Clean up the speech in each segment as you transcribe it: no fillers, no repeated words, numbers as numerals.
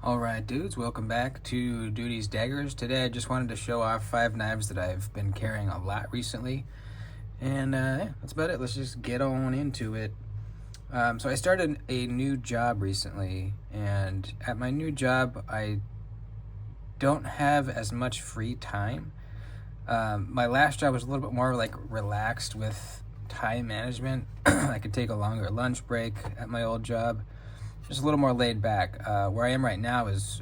Alright dudes, welcome back to Duty's Daggers. Today I just wanted to show off 5 knives that I've been carrying a lot recently. And yeah, that's about it. Let's just get on into it. So I started a new job recently, and at my new job I don't have as much free time. My last job was a little bit more like relaxed with time management. I could take a longer lunch break at my old job. Just a little more laid back. Where I am right now is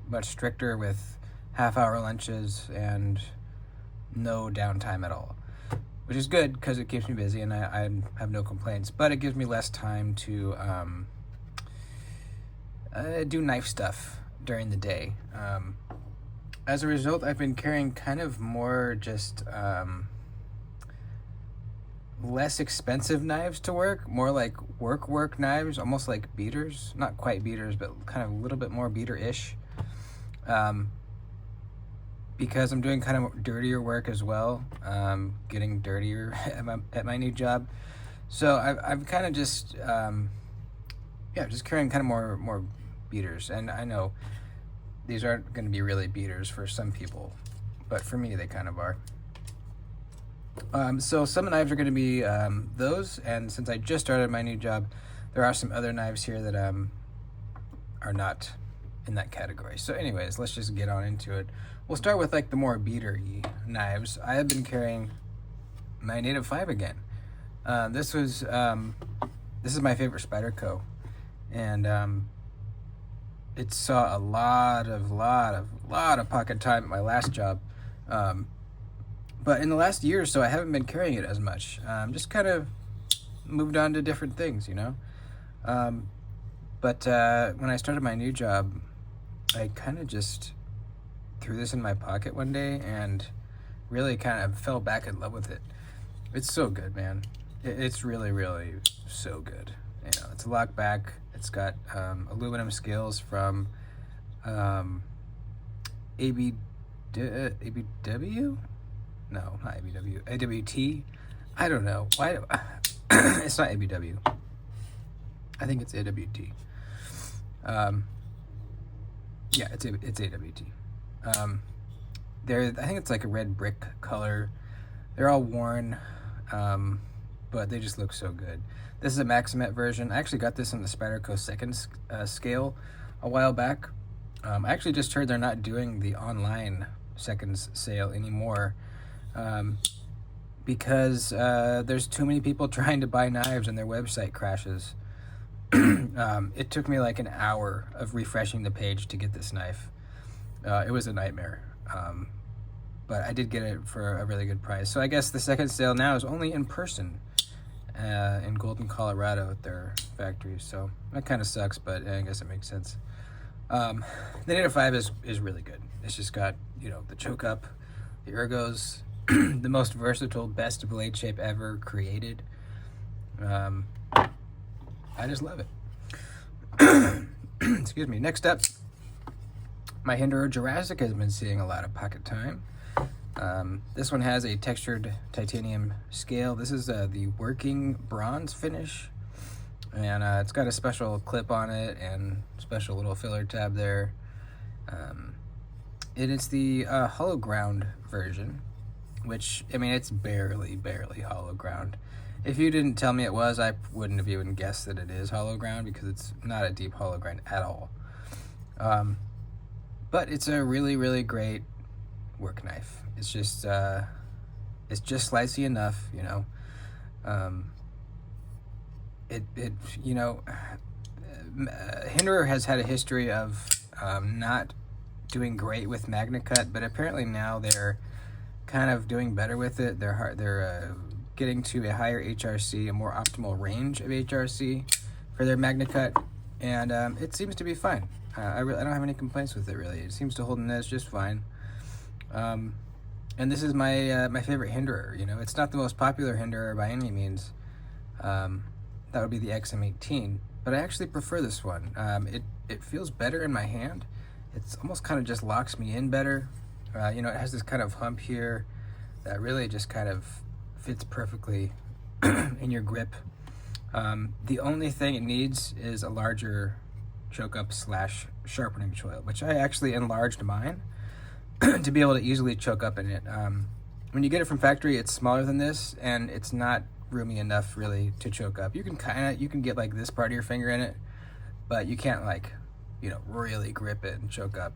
much stricter with half-hour lunches and no downtime at all, which is good because it keeps me busy and I have no complaints. But it gives me less time to do knife stuff during the day. As a result, I've been carrying kind of more just less expensive knives to work, more like work knives, almost like beaters, not quite beaters, but kind of a little bit more beater-ish, because I'm doing kind of dirtier work as well, getting dirtier at my new job. So I've kind of just just carrying kind of more beaters. And I know these aren't going to be really beaters for some people, but for me they kind of are. So some knives are going to be those, and since I just started my new job, there are some other knives here that are not in that category. So anyways, let's just get on into it. We'll start with like the more beater-y knives. I have been carrying my Native 5 again. This is my favorite Spyderco, and it saw a lot of pocket time at my last job. But in the last year or so, I haven't been carrying it as much. Just kind of moved on to different things, you know? But when I started my new job, I kind of just threw this in my pocket one day and really kind of fell back in love with it. It's so good, man. It's really so good. You know, it's a lock back. It's got aluminum scales from ABW? No, not ABW. AWT? I don't know. Why? It's not ABW. I think it's AWT. Yeah, it's AWT. I think it's like a red brick color. They're all worn, but they just look so good. This is a Maximet version. I actually got this on the Spyderco second scale a while back. I actually just heard they're not doing the online seconds sale anymore. Because there's too many people trying to buy knives and their website crashes. It took me like an hour of refreshing the page to get this knife. It was a nightmare, but I did get it for a really good price. So I guess the second sale now is only in person in Golden, Colorado at their factory. So that kind of sucks, but I guess it makes sense. The Native 5 is really good. It's just got, you know, the choke up, the ergos, the most versatile, best blade shape ever created. I just love it. Excuse me. Next up, my Hinderer Jurassic has been seeing a lot of pocket time. This one has a textured titanium scale. This is the working bronze finish, and it's got a special clip on it and special little filler tab there. And it's the hollow ground version, which, I mean, it's barely hollow ground. If you didn't tell me it was, I wouldn't have even guessed that it is hollow ground, because it's not a deep hollow ground at all. But it's a really great work knife. It's just slicey enough, you know. You know, Hinderer has had a history of not doing great with MagnaCut, but apparently now they're kind of doing better with it. They're getting to a higher HRC, a more optimal range of HRC for their MagnaCut, and it seems to be fine. I don't have any complaints with it, really. It seems to hold an edge just fine. And this is my favorite Hinderer. You know, it's not the most popular Hinderer by any means. That would be the XM18, but I actually prefer this one. It feels better in my hand. It's almost kind of just locks me in better. You know, it has this kind of hump here that really just kind of fits perfectly in your grip. The only thing it needs is a larger choke up slash sharpening choil, which I actually enlarged mine to be able to easily choke up in it. When you get it from factory, it's smaller than this, and it's not roomy enough really to choke up. You can get like this part of your finger in it, but you can't like, you know, really grip it and choke up.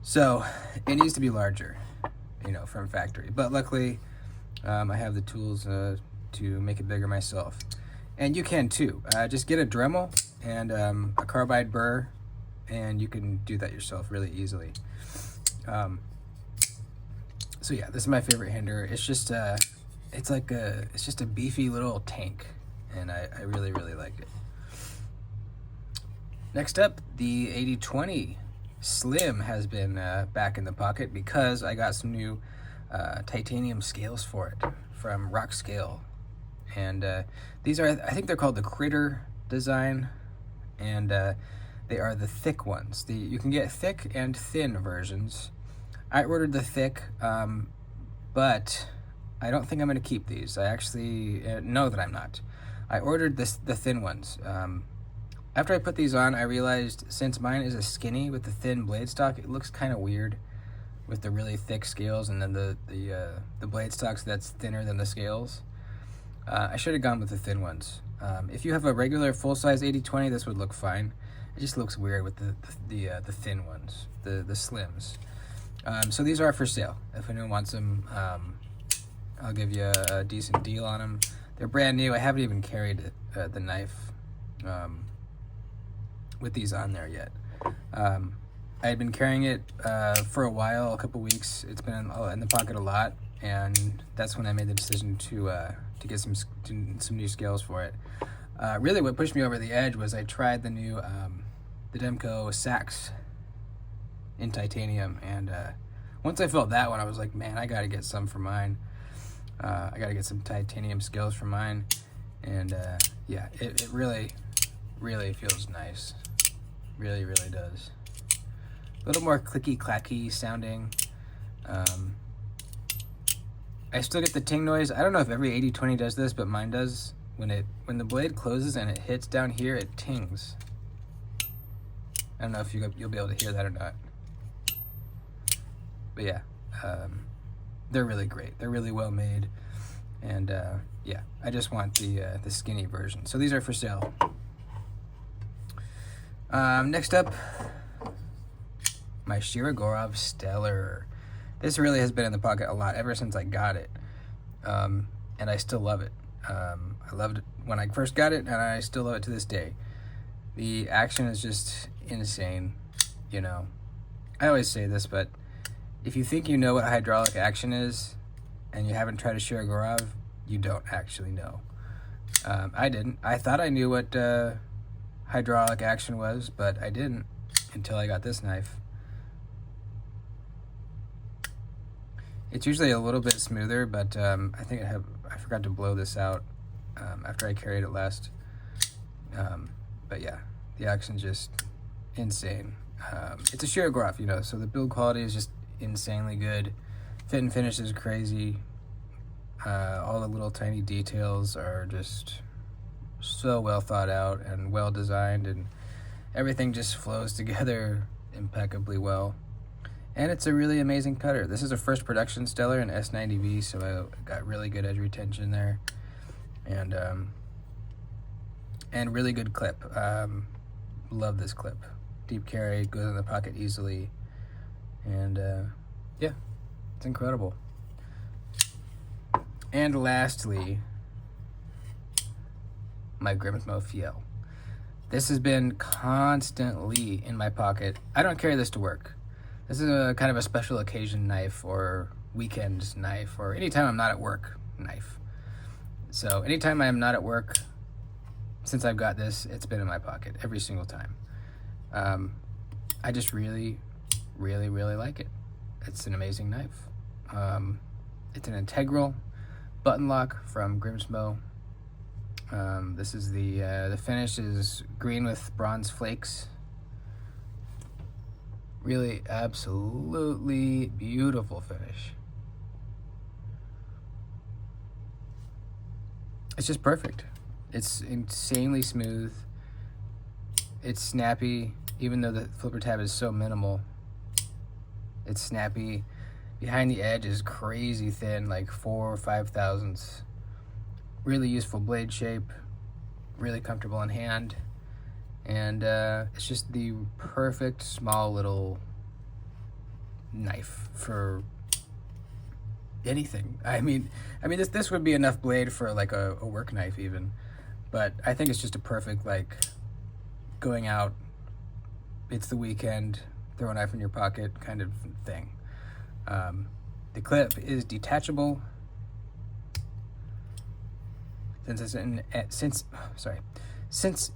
So it needs to be larger, you know, from factory. But luckily, I have the tools to make it bigger myself. And you can too. Just get a Dremel and a carbide burr, and you can do that yourself really easily. So yeah, this is my favorite Hinderer. It's just it's just a beefy little tank, and I really like it. Next up, the 8020 Slim has been back in the pocket because I got some new titanium scales for it from Rock Scale, and these are, I think they're called the Critter design, and they are the thick ones. You can get thick and thin versions. I ordered the thick, but I don't think I'm going to keep these. I actually know that I'm not. I ordered the thin ones. After I put these on, I realized since mine is a skinny with the thin blade stock, it looks kind of weird with the really thick scales and then the blade stocks that's thinner than the scales. I should have gone with the thin ones. If you have a regular full-size 8020, this would look fine. It just looks weird with the thin ones, the slims. So these are for sale. If anyone wants them, I'll give you a decent deal on them. They're brand new. I haven't even carried the knife with these on there yet. I had been carrying it for a while, a couple weeks. It's been in the pocket a lot, and that's when I made the decision to get some new scales for it. Really, what pushed me over the edge was I tried the new the Demko Sax in titanium, and once I felt that one, I was like, man, I gotta get some for mine. I gotta get some titanium scales for mine, and yeah, it really feels nice. Really does. A little more clicky clacky sounding. I still get the ting noise. I don't know if every 8020 does this, but mine does. When the blade closes and it hits down here, it tings. I don't know if you'll be able to hear that or not. But yeah, they're really great. They're really well made, and yeah, I just want the skinny version. So these are for sale. Next up, my Shirogorov Stellar. This really has been in the pocket a lot ever since I got it, and I still love it. I loved it when I first got it, and I still love it to this day. The action is just insane, you know. I always say this, but if you think you know what hydraulic action is, and you haven't tried a Shirogorov, you don't actually know. I didn't. I thought I knew what hydraulic action was, but I didn't until I got this knife. It's usually a little bit smoother, but I think I forgot to blow this out after I carried it last. But yeah, the action's just insane. It's a Shirogorov, you know, so the build quality is just insanely good. Fit and finish is crazy. All the little tiny details are just so well thought out and well designed, and everything just flows together impeccably well. And it's a really amazing cutter. This is a first production Stellar in S90V, so I got really good edge retention there, and really good clip. Love this clip. Deep carry, goes in the pocket easily, and yeah, it's incredible. And lastly, my Grimsmo Fiel. This has been constantly in my pocket. I don't carry this to work. This is a kind of a special occasion knife, or weekend knife, or anytime I'm not at work knife. So anytime I'm not at work, since I've got this, it's been in my pocket every single time. I just really like it. It's an amazing knife. It's an integral button lock from Grimsmo. This is the finish is green with bronze flakes. Really, absolutely beautiful finish. It's just perfect. It's insanely smooth. It's snappy, even though the flipper tab is so minimal. It's snappy. Behind the edge is crazy thin, like 4 or 5 thousandths. Really useful blade shape, really comfortable in hand, and it's just the perfect small little knife for anything. I mean, this would be enough blade for like a work knife even, but I think it's just a perfect, like, going out, it's the weekend, throw a knife in your pocket kind of thing. The clip is detachable. Since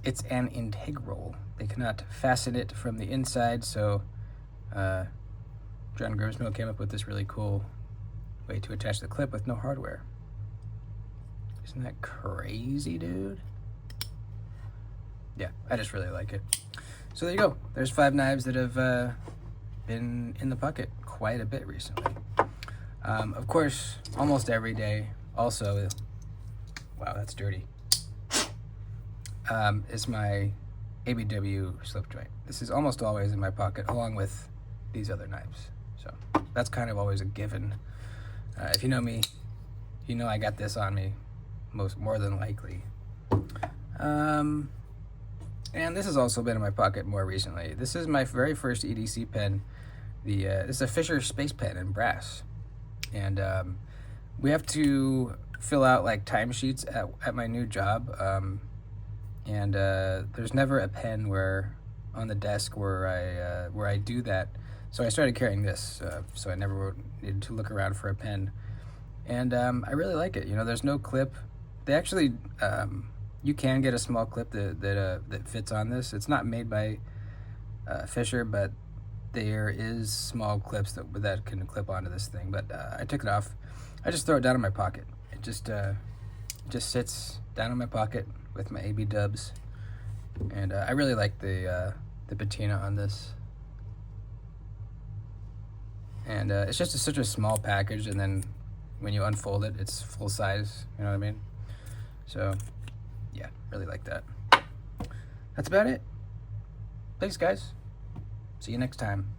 it's an integral, they cannot fasten it from the inside, so John Grimsmo came up with this really cool way to attach the clip with no hardware. Isn't that crazy, dude? Yeah, I just really like it. So there you go. There's 5 knives that have been in the pocket quite a bit recently. Of course, almost every day also, wow, that's dirty, is my ABW slip joint. This is almost always in my pocket, along with these other knives. So that's kind of always a given. If you know me, you know I got this on me more than likely. And this has also been in my pocket more recently. This is my very first EDC pen. This is a Fisher Space Pen in brass. And we have to fill out like timesheets at my new job. And there's never a pen on the desk where I do that. So I started carrying this, so I never needed to look around for a pen. And I really like it. You know, there's no clip. They actually, you can get a small clip that fits on this. It's not made by Fisher, but there is small clips that can clip onto this thing. But I took it off. I just throw it down in my pocket. It just sits down in my pocket with my AB dubs. And I really like the patina on this. And it's just such a small package, and then when you unfold it, it's full size, you know what I mean? So, yeah, really like that. That's about it. Thanks, guys. See you next time.